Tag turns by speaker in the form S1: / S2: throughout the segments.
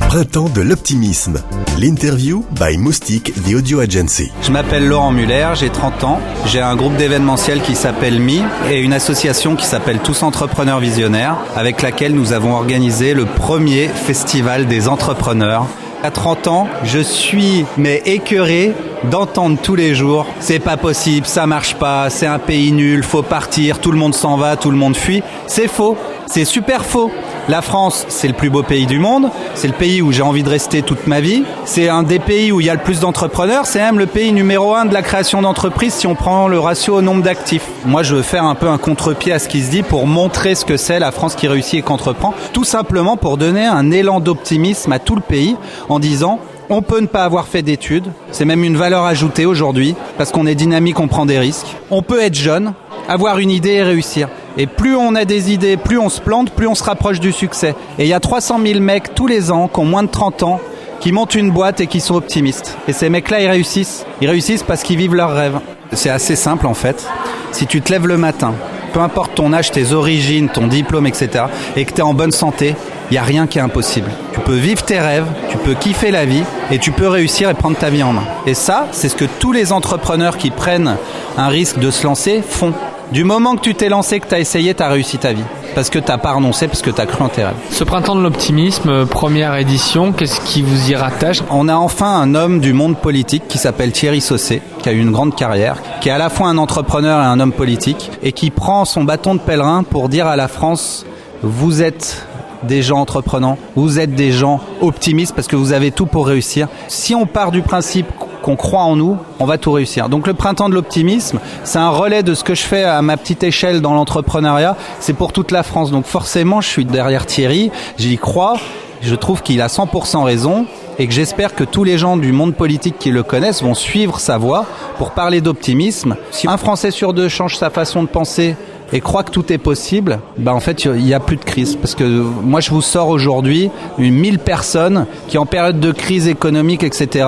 S1: Printemps de l'optimisme. L'interview by Moustique, the audio agency.
S2: Je m'appelle Laurent Muller, j'ai 30 ans. J'ai un groupe d'événementiel qui s'appelle MI et une association qui s'appelle Tous Entrepreneurs Visionnaires, avec laquelle nous avons organisé le premier festival des entrepreneurs. À 30 ans, je suis écœuré d'entendre tous les jours « c'est pas possible, ça marche pas, c'est un pays nul, faut partir, tout le monde s'en va, tout le monde fuit ». C'est faux, c'est super faux. La France, c'est le plus beau pays du monde, c'est le pays où j'ai envie de rester toute ma vie, c'est un des pays où il y a le plus d'entrepreneurs, c'est même le pays numéro 1 de la création d'entreprises si on prend le ratio au nombre d'actifs. Moi, je veux faire un peu un contre-pied à ce qui se dit pour montrer ce que c'est la France qui réussit et qui entreprend, tout simplement pour donner un élan d'optimisme à tout le pays en disant on peut ne pas avoir fait d'études, c'est même une valeur ajoutée aujourd'hui, parce qu'on est dynamique, on prend des risques. On peut être jeune, avoir une idée et réussir. Et plus on a des idées, plus on se plante, plus on se rapproche du succès. Et il y a 300 000 mecs tous les ans qui ont moins de 30 ans, qui montent une boîte et qui sont optimistes. Et ces mecs-là, ils réussissent. Ils réussissent parce qu'ils vivent leurs rêves. C'est assez simple en fait. Si tu te lèves le matin, peu importe ton âge, tes origines, ton diplôme, etc., et que tu es en bonne santé, il n'y a rien qui est impossible. Tu peux vivre tes rêves, tu peux kiffer la vie et tu peux réussir et prendre ta vie en main. Et ça, c'est ce que tous les entrepreneurs qui prennent un risque de se lancer font. Du moment que tu t'es lancé, que tu as essayé, tu as réussi ta vie. Parce que tu n'as pas renoncé, parce que tu as cru en tes rêves.
S3: Ce printemps de l'optimisme, première édition, qu'est-ce qui vous y rattache ?
S2: On a enfin un homme du monde politique qui s'appelle Thierry Sausset, qui a eu une grande carrière, qui est à la fois un entrepreneur et un homme politique, et qui prend son bâton de pèlerin pour dire à la France, vous êtes des gens entreprenants, vous êtes des gens optimistes parce que vous avez tout pour réussir. Si on part du principe qu'on croit en nous, on va tout réussir. Donc le printemps de l'optimisme, c'est un relais de ce que je fais à ma petite échelle dans l'entrepreneuriat, c'est pour toute la France. Donc forcément, je suis derrière Thierry, j'y crois, je trouve qu'il a 100% raison et que j'espère que tous les gens du monde politique qui le connaissent vont suivre sa voie pour parler d'optimisme. Si un Français sur deux change sa façon de penser et croit que tout est possible, en fait, il n'y a plus de crise. Parce que moi, je vous sors aujourd'hui 1000 personnes qui, en période de crise économique, etc.,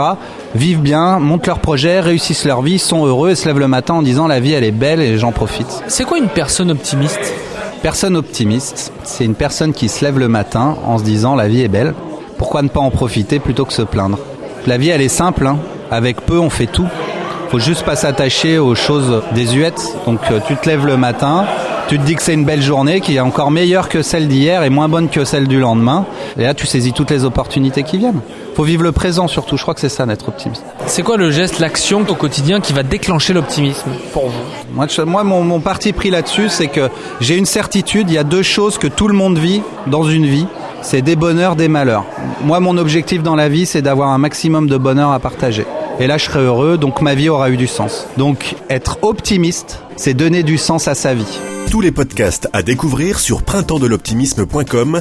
S2: vivent bien, montent leurs projets, réussissent leur vie, sont heureux et se lèvent le matin en disant « la vie, elle est belle et j'en profite ».
S3: C'est quoi une personne optimiste ?
S2: Personne optimiste, c'est une personne qui se lève le matin en se disant « la vie est belle ». Pourquoi ne pas en profiter plutôt que se plaindre ? La vie, elle est simple, hein. Avec peu, on fait tout. Faut juste pas s'attacher aux choses désuètes. Donc tu te lèves le matin, tu te dis que c'est une belle journée qui est encore meilleure que celle d'hier et moins bonne que celle du lendemain. Et là, tu saisis toutes les opportunités qui viennent. Faut vivre le présent surtout. Je crois que c'est ça, d'être optimiste.
S3: C'est quoi le geste, l'action au quotidien qui va déclencher l'optimisme pour vous ?
S2: Moi, mon parti pris là-dessus, c'est que j'ai une certitude. Il y a deux choses que tout le monde vit dans une vie. C'est des bonheurs, des malheurs. Moi, mon objectif dans la vie, c'est d'avoir un maximum de bonheur à partager. Et là, je serai heureux, donc ma vie aura eu du sens. Donc, être optimiste, c'est donner du sens à sa vie.
S1: Tous les podcasts à découvrir sur printempsdeloptimisme.com